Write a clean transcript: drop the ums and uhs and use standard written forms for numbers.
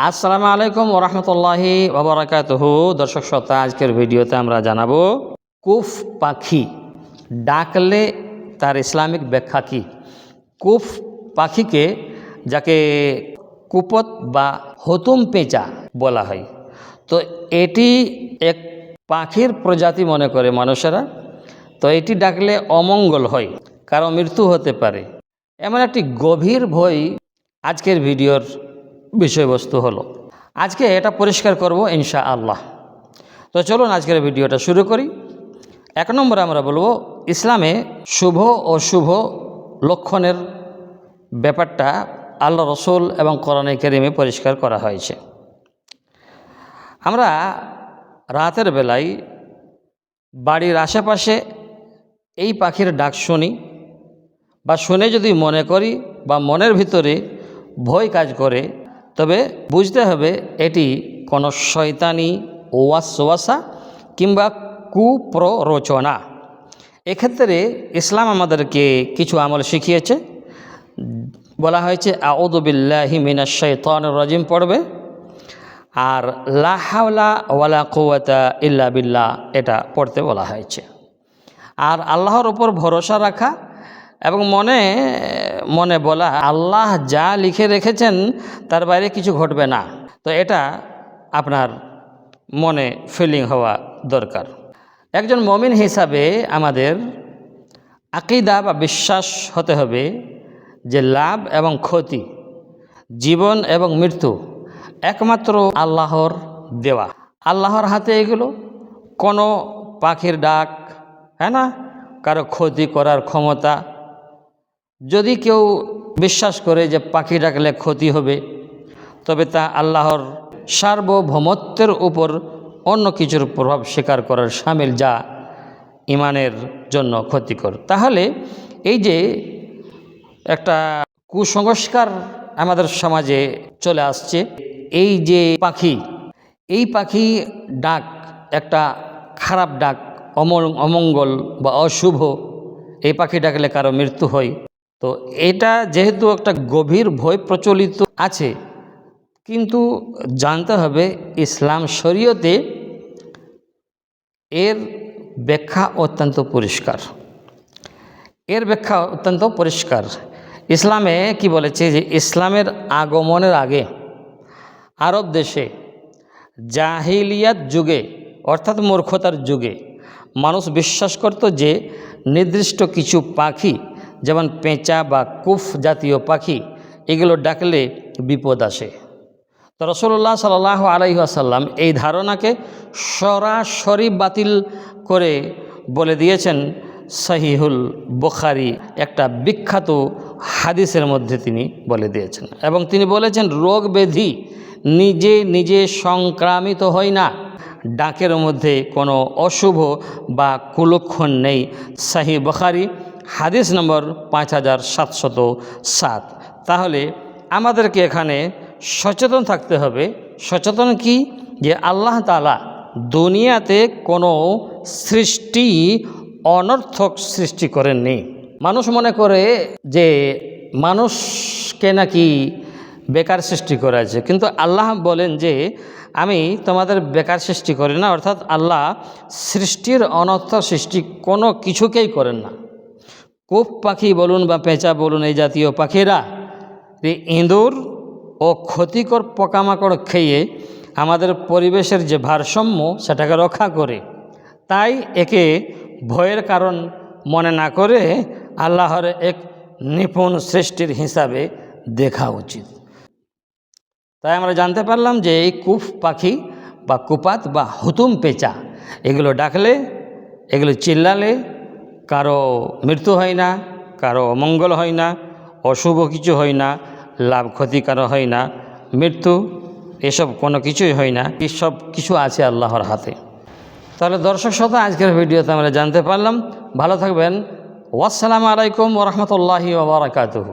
আসসালামু আলাইকুম ওরহমতুল্লাহি ওয়া বারাকাতুহু। দর্শক শ্রোতা, আজকের ভিডিওতে আমরা জানাবো কুফ পাখি ডাকলে তার ইসলামিক ব্যাখ্যা কী। কুফ পাখিকে, যাকে কুপত বা হতুম পেঁচা বলা হয়, তো এটি এক পাখির প্রজাতি মনে করে মানুষেরা। তো এটি ডাকলে অমঙ্গল হয়, কারো মৃত্যু হতে পারে, এমন একটি গভীর ভয় আজকের ভিডিওর বিষয়বস্তু হলো। আজকে এটা পরিষ্কার করব ইনশাআল্লাহ। তো চলুন আজকের ভিডিওটা শুরু করি। 1 নম্বরে আমরা বলবো, ইসলামে শুভ ও অশুভ লক্ষণের ব্যাপারটা আল্লাহ রসুল এবং কোরআনে কারিমে পরিষ্কার করা হয়েছে। আমরা রাতের বেলায় বাড়ির আশেপাশে এই পাখির ডাক শুনি, বা শুনে যদি মনে করি বা মনের ভিতরে ভয় কাজ করে, তবে বুঝতে হবে এটি কোনো শয়তানি ওয়াসওয়াসা কিংবা কুপ্ররোচনা। এক্ষেত্রে ইসলাম আমাদেরকে কিছু আমল শিখিয়েছে। বলা হয়েছে আউযু বিল্লাহি মিনাশ শাইতানির রাজিম পড়বে, আর লা হাওলা ওয়ালা কুওয়াতা ইল্লা বিল্লাহ এটা পড়তে বলা হয়েছে। আর আল্লাহর ওপর ভরসা রাখা এবং মনে মনে বলা, আল্লাহ যা লিখে রেখেছেন তার বাইরে কিছু ঘটবে না। তো এটা আপনার মনে ফিলিং হওয়া দরকার। একজন মুমিন হিসাবে আমাদের আকীদা বা বিশ্বাস হতে হবে যে লাভ এবং ক্ষতি, জীবন এবং মৃত্যু একমাত্র আল্লাহর দেওয়া, আল্লাহর হাতে এগুলো। কোনো পাখির ডাক, হ্যাঁ না, কারো ক্ষতি করার ক্ষমতা, যদি কেউ বিশ্বাস করে যে পাখি ডাকলে ক্ষতি হবে, তবে তা আল্লাহর সার্বভৌমত্বের উপর অন্য কিছুর প্রভাব স্বীকার করার শামিল, যা ইমানের জন্য ক্ষতিকর। তাহলে এই যে একটা কুসংস্কার আমাদের সমাজে চলে আসছে, এই যে পাখি, এই পাখি ডাক একটা খারাপ ডাক, অমঙ্গল বা অশুভ, এই পাখি ডাকলে কারো মৃত্যু হয়। তো এটা যেহেতু একটা গভীর ভয় প্রচলিত আছে, কিন্তু জানতে হবে ইসলাম শরীয়তে এর ব্যাখ্যা অত্যন্ত পরিষ্কার। এর ব্যাখ্যা অত্যন্ত পরিষ্কার। ইসলামে কি বলেছে যে ইসলামের আগমনের আগে আরব দেশে জাহিলিয়াত যুগে, অর্থাৎ মূর্খতার যুগে, মানুষ বিশ্বাস করত যে নির্দিষ্ট কিছু পাখি, যেমন পেঁচা বা কুফ জাতীয় পাখি, এগুলো ডাকলে বিপদ আসে। তো রাসূলুল্লাহ সাল্লাল্লাহু আলাইহি ওয়াসাল্লাম এই ধারণাকে সরাসরি বাতিল করে বলে দিয়েছেন সহিহুল বুখারী একটা বিখ্যাত হাদিসের মধ্যে তিনি বলে দিয়েছেন, এবং তিনি বলেছেন রোগ ব্যাধি নিজে নিজে সংক্রামিত হয় না, ডাকের মধ্যে কোনো অশুভ বা কুলক্ষণ নেই। সহিহ বুখারী হাদিস নম্বর 5707। তাহলে আমাদেরকে এখানে সচেতন থাকতে হবে। সচেতন কি? যে আল্লাহ তাআলা দুনিয়াতে কোনো সৃষ্টি অনর্থক সৃষ্টি করেননি। মানুষ মনে করে যে মানুষকে নাকি বেকার সৃষ্টি করেছে, কিন্তু আল্লাহ বলেন যে আমি তোমাদের বেকার সৃষ্টি করি না। অর্থাৎ আল্লাহ সৃষ্টির অনর্থক সৃষ্টি কোনো কিছুকেই করেন না। কুপ পাখি বলুন বা পেঁচা বলুন, এই জাতীয় পাখিরা ইঁদুর ও ক্ষতিকর পোকামাকড় খেয়ে আমাদের পরিবেশের যে ভারসাম্য সেটাকে রক্ষা করে। তাই একে ভয়ের কারণ মনে না করে আল্লাহর এক নিপুণ সৃষ্টির হিসাবে দেখা উচিত। তাই আমরা জানতে পারলাম যে এই কুফ পাখি বা কুপাত বা হুতুম পেঁচা, এগুলো ডাকলে, এগুলো চিল্লালে কারো মৃত্যু হয় না, কারো অমঙ্গল হয় না, অশুভ কিছু হয় না, লাভ ক্ষতি কারো হয় না, মৃত্যু এসব কোনো কিছুই হয় না। এসব কিছু আছে আল্লাহর হাতে। তাহলে দর্শক শ্রোতা, আজকের ভিডিওতে আমরা জানতে পারলাম। ভালো থাকবেন। আসসালামু আলাইকুম ওয়া রাহমাতুল্লাহি ওয়া বারাকাতুহু।